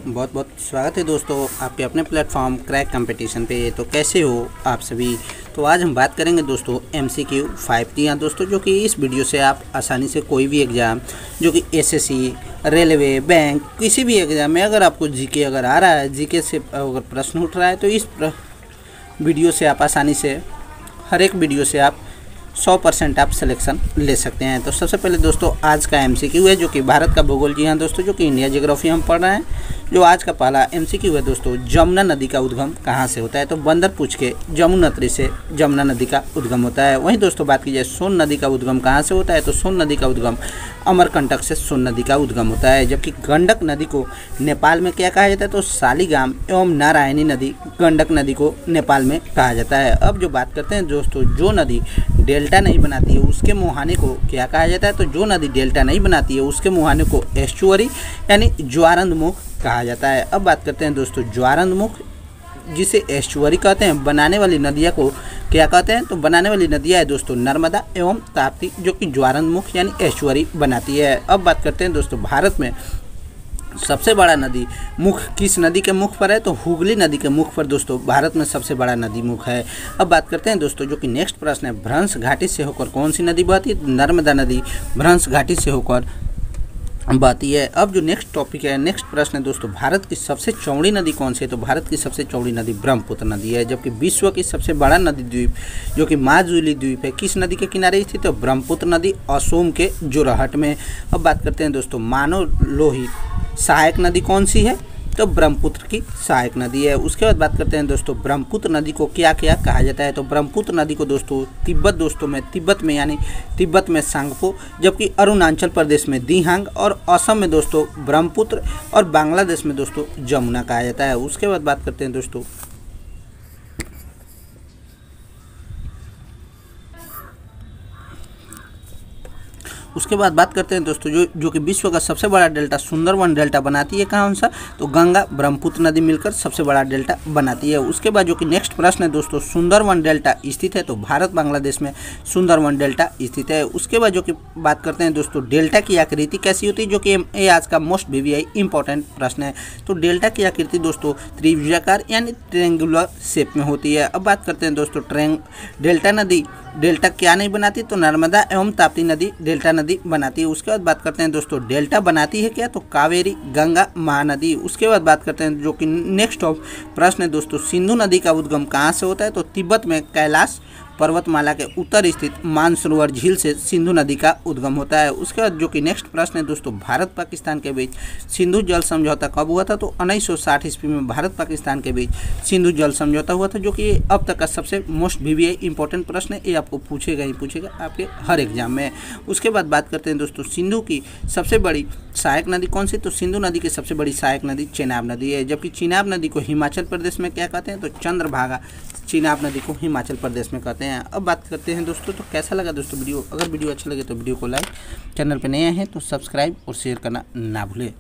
बहुत बहुत स्वागत है दोस्तों आपके अपने प्लेटफॉर्म क्रैक कंपटीशन पे। तो कैसे हो आप सभी। तो आज हम बात करेंगे दोस्तों MCQ 5 की। दोस्तों जो कि इस वीडियो से आप आसानी से कोई भी एग्ज़ाम जो कि SSC, रेलवे, बैंक, किसी भी एग्ज़ाम में अगर आपको जीके अगर आ रहा है, जीके से अगर प्रश्न उठ रहा है तो इस वीडियो से आप आसानी से हर एक वीडियो से आप 100% आप सिलेक्शन ले सकते हैं। तो सबसे पहले दोस्तों आज का MCQ है जो कि भारत का भूगोल। जी हाँ दोस्तों, जो कि इंडिया ज्योग्राफी हम पढ़ रहे हैं। जो आज का पहला MCQ है दोस्तों, जमुना नदी का उद्गम कहाँ से होता है। तो बंदर पूछ के जमुनोत्री से जमुना नदी का उद्गम होता है। वहीं दोस्तों बात की जाए सोन नदी का उद्गम कहाँ से होता है, तो सोन नदी का उद्गम अमरकंटक से सोन नदी का उद्गम होता है। जबकि गंडक नदी को नेपाल में क्या कहा जाता है, तो शालिग्राम एवं नारायणी नदी गंडक नदी को नेपाल में कहा जाता है। अब जो बात करते हैं दोस्तों, जो नदी डेल्टा नहीं बनाती है उसके मुहाने को क्या कहा जाता है, तो जो नदी डेल्टा नहीं बनाती है उसके मुहाने को एस्चुअरी यानी ज्वारंधमुख कहा जाता है। अब बात करते हैं दोस्तों ज्वारंधमुख जिसे एस्चुअरी कहते हैं, बनाने वाली नदियाँ को क्या कहते हैं, तो बनाने वाली नदियाँ है दोस्तों नर्मदा एवं ताप्ती, जो कि ज्वारंधमुख यानी एस्चुअरी बनाती है। अब बात करते हैं दोस्तों भारत में सबसे बड़ा नदी मुख किस नदी के मुख पर है, तो हुगली नदी के मुख पर दोस्तों भारत में सबसे बड़ा नदी मुख है। अब बात करते हैं दोस्तों, जो कि नेक्स्ट प्रश्न है, भ्रंश घाटी से होकर कौन सी नदी बहती है, नर्मदा नदी भ्रंश घाटी से होकर बहती है। अब जो नेक्स्ट टॉपिक है, नेक्स्ट प्रश्न है दोस्तों, भारत की सबसे चौड़ी नदी कौन सी है, तो भारत की सबसे चौड़ी नदी ब्रह्मपुत्र नदी है। जबकि विश्व की सबसे बड़ा नदी द्वीप जो कि माजुली द्वीप है किस नदी के किनारे स्थित है, तो ब्रह्मपुत्र नदी असोम के जोरहट में। अब बात करते हैं दोस्तों मानव लोहित सहायक नदी कौन सी है, तो ब्रह्मपुत्र की सहायक नदी है। उसके बाद बात करते हैं दोस्तों ब्रह्मपुत्र नदी को क्या क्या कहा जाता है, तो ब्रह्मपुत्र नदी को दोस्तों तिब्बत में यानी तिब्बत में सांगपो, जबकि अरुणाचल प्रदेश में दिहांग और असम में दोस्तों ब्रह्मपुत्र और बांग्लादेश में दोस्तों जमुना कहा जाता है। उसके बाद बात करते हैं दोस्तों जो कि विश्व का सबसे बड़ा डेल्टा सुंदरवन डेल्टा बनाती है कौन सा, तो गंगा ब्रह्मपुत्र नदी मिलकर सबसे बड़ा डेल्टा बनाती है। उसके बाद जो कि नेक्स्ट प्रश्न है दोस्तों, सुंदरवन डेल्टा स्थित है, तो भारत बांग्लादेश में सुंदरवन डेल्टा स्थित है। उसके बाद जो कि बात करते हैं दोस्तों डेल्टा की आकृति कैसी होती है, जो कि ये आज का मोस्ट VVI इंपॉर्टेंट प्रश्न है। तो डेल्टा की आकृति दोस्तों त्रिभुजाकार यानी ट्रेंगुलर शेप में होती है। अब बात करते हैं दोस्तों डेल्टा नदी डेल्टा क्या नहीं बनाती, तो नर्मदा एवं ताप्ती नदी डेल्टा नदी बनाती है। उसके बाद बात करते हैं दोस्तों डेल्टा बनाती है क्या, तो कावेरी, गंगा, महानदी। उसके बाद बात करते हैं जो कि नेक्स्ट ऑफ प्रश्न है दोस्तों, सिंधु नदी का उद्गम कहाँ से होता है, तो तिब्बत में कैलाश पर्वतमाला के उत्तर स्थित मानसरोवर झील से सिंधु नदी का उद्गम होता है। उसके बाद जो कि नेक्स्ट प्रश्न है दोस्तों, भारत पाकिस्तान के बीच सिंधु जल समझौता कब हुआ था, तो 1960 ईस्वी में भारत पाकिस्तान के बीच सिंधु जल समझौता हुआ था, जो कि अब तक का सबसे मोस्ट VVI इंपॉर्टेंट प्रश्न है। ये आपको पूछेगा ही पूछेगा आपके हर एग्जाम में। उसके बाद बात करते हैं दोस्तों सिंधु की सबसे बड़ी सहायक नदी कौन सी, तो सिंधु नदी की सबसे बड़ी सहायक नदी चेनाब नदी है। जबकि चेनाब नदी को हिमाचल प्रदेश में क्या कहते हैं, तो चंद्रभागा चेनाब नदी को हिमाचल प्रदेश में कहते हैं। अब बात करते हैं दोस्तों, तो कैसा लगा दोस्तों वीडियो। अगर वीडियो अच्छा लगे तो वीडियो को लाइक, चैनल पर नए हैं तो सब्सक्राइब और शेयर करना ना भूलें।